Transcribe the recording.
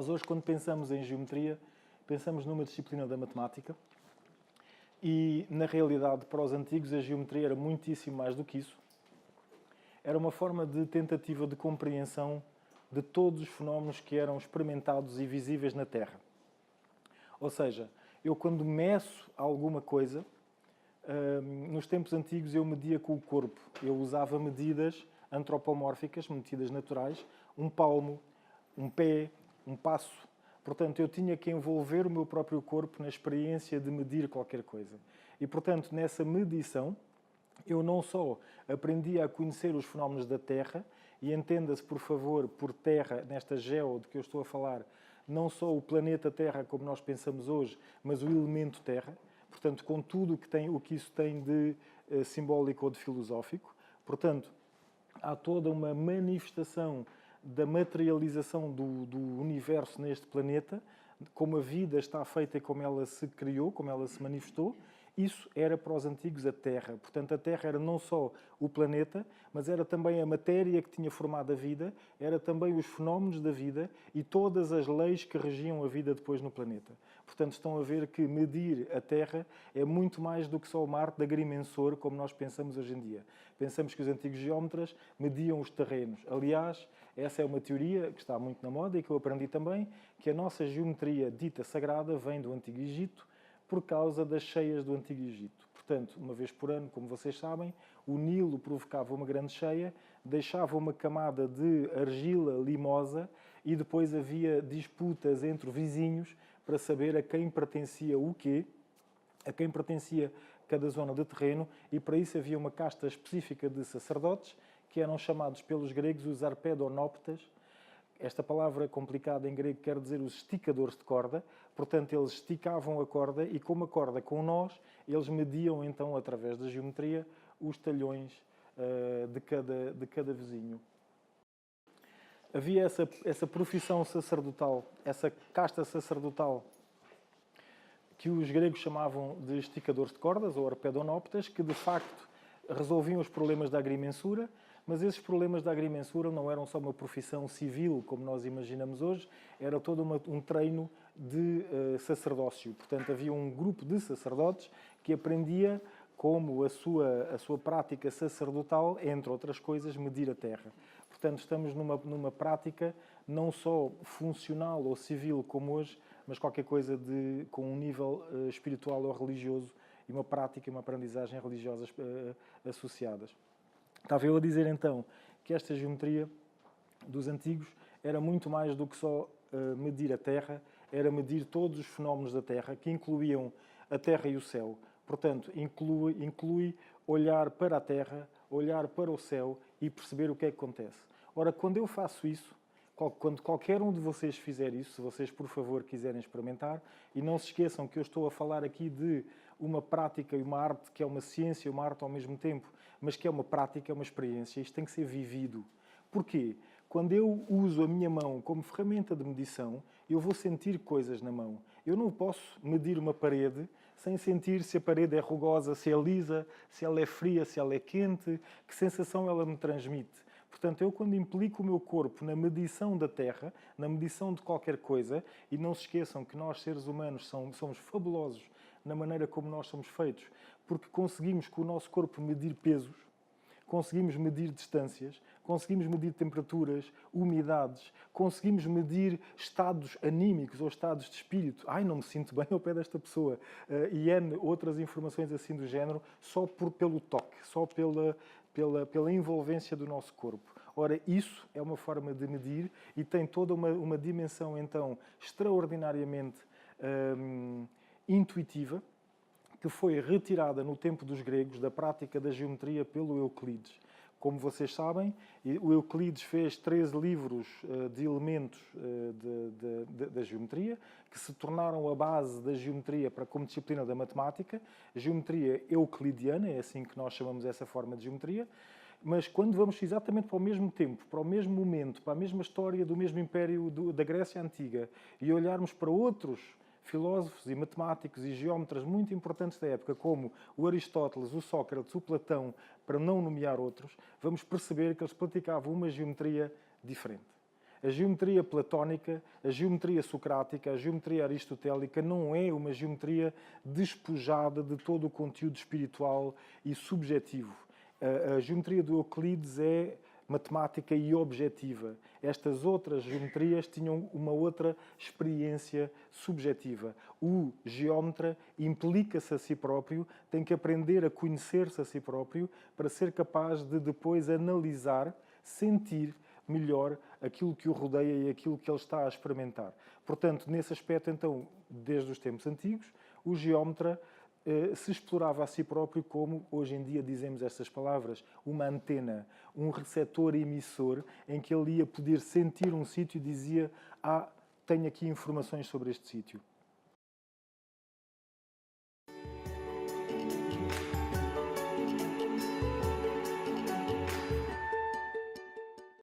Nós hoje, quando pensamos em geometria, pensamos numa disciplina da matemática e, na realidade, para os antigos, a geometria era muitíssimo mais do que isso. Era uma forma de tentativa de compreensão de todos os fenómenos que eram experimentados e visíveis na Terra. Ou seja, eu quando meço alguma coisa, nos tempos antigos eu media com o corpo. Eu usava medidas antropomórficas, medidas naturais, um palmo, um pé, um passo. Portanto, eu tinha que envolver o meu próprio corpo na experiência de medir qualquer coisa. E, portanto, nessa medição, eu não só aprendia a conhecer os fenómenos da Terra, e entenda-se, por favor, por Terra, nesta geo de que eu estou a falar, não só o planeta Terra como nós pensamos hoje, mas o elemento Terra, portanto, com tudo o que isso tem de simbólico ou de filosófico. Portanto, há toda uma manifestação da materialização do universo neste planeta, como a vida está feita e como ela se criou, como ela se manifestou. Isso era para os antigos a Terra. Portanto, a Terra era não só o planeta, mas era também a matéria que tinha formado a vida, era também os fenómenos da vida e todas as leis que regiam a vida depois no planeta. Portanto, estão a ver que medir a Terra é muito mais do que só uma arte de agrimensor, como nós pensamos hoje em dia. Pensamos que os antigos geómetras mediam os terrenos. Aliás, essa é uma teoria que está muito na moda e que eu aprendi também, que a nossa geometria dita sagrada vem do Antigo Egito, por causa das cheias do Antigo Egito. Portanto, uma vez por ano, como vocês sabem, o Nilo provocava uma grande cheia, deixava uma camada de argila limosa e depois havia disputas entre vizinhos para saber a quem pertencia o quê, a quem pertencia cada zona de terreno, e para isso havia uma casta específica de sacerdotes, que eram chamados pelos gregos os arpedonoptas. Esta palavra complicada em grego quer dizer os esticadores de corda. Portanto, eles esticavam a corda e, como a corda com nós, eles mediam, então, através da geometria, os talhões de cada vizinho. Havia essa profissão sacerdotal, essa casta sacerdotal, que os gregos chamavam de esticadores de cordas, ou arpedonoptas, que, de facto, resolviam os problemas da agrimensura. Mas esses problemas da agrimensura não eram só uma profissão civil, como nós imaginamos hoje, era todo um treino de sacerdócio. Portanto, havia um grupo de sacerdotes que aprendia como a sua prática sacerdotal, entre outras coisas, medir a terra. Portanto, estamos numa prática não só funcional ou civil como hoje, mas qualquer coisa com um nível espiritual ou religioso e uma prática e uma aprendizagem religiosas associadas. Estava eu a dizer, então, que esta geometria dos antigos era muito mais do que só medir a Terra, era medir todos os fenómenos da Terra, que incluíam a Terra e o céu. Portanto, inclui olhar para a Terra, olhar para o céu e perceber o que é que acontece. Ora, quando eu faço isso, quando qualquer um de vocês fizer isso, se vocês, por favor, quiserem experimentar, e não se esqueçam que eu estou a falar aqui de uma prática e uma arte que é uma ciência e uma arte ao mesmo tempo, mas que é uma prática, é uma experiência. Isto tem que ser vivido. Porquê? Quando eu uso a minha mão como ferramenta de medição, eu vou sentir coisas na mão. Eu não posso medir uma parede sem sentir se a parede é rugosa, se é lisa, se ela é fria, se ela é quente, que sensação ela me transmite. Portanto, eu quando implico o meu corpo na medição da Terra, na medição de qualquer coisa, e não se esqueçam que nós, seres humanos, somos fabulosos na maneira como nós somos feitos, porque conseguimos com o nosso corpo medir pesos, conseguimos medir distâncias, conseguimos medir temperaturas, umidades, conseguimos medir estados anímicos ou estados de espírito. Ai, não me sinto bem ao pé desta pessoa. E N outras informações assim do género, só pelo toque, só pela envolvência do nosso corpo. Ora, isso é uma forma de medir e tem toda uma dimensão, então, extraordinariamente intuitiva, que foi retirada no tempo dos gregos da prática da geometria pelo Euclides. Como vocês sabem, o Euclides fez 13 livros de elementos da geometria, que se tornaram a base da geometria como disciplina da matemática, geometria euclidiana, é assim que nós chamamos essa forma de geometria. Mas quando vamos exatamente para o mesmo tempo, para o mesmo momento, para a mesma história do mesmo império da Grécia Antiga, e olharmos para outros filósofos e matemáticos e geómetras muito importantes da época, como o Aristóteles, o Sócrates, o Platão, para não nomear outros, vamos perceber que eles praticavam uma geometria diferente. A geometria platónica, a geometria socrática, a geometria aristotélica não é uma geometria despojada de todo o conteúdo espiritual e subjetivo. A geometria do Euclides é matemática e objetiva. Estas outras geometrias tinham uma outra experiência subjetiva. O geómetra implica-se a si próprio, tem que aprender a conhecer-se a si próprio para ser capaz de depois analisar, sentir melhor aquilo que o rodeia e aquilo que ele está a experimentar. Portanto, nesse aspecto, então, desde os tempos antigos, o geómetra se explorava a si próprio como, hoje em dia dizemos estas palavras, uma antena, um receptor emissor, em que ele ia poder sentir um sítio e dizia: tenho aqui informações sobre este sítio.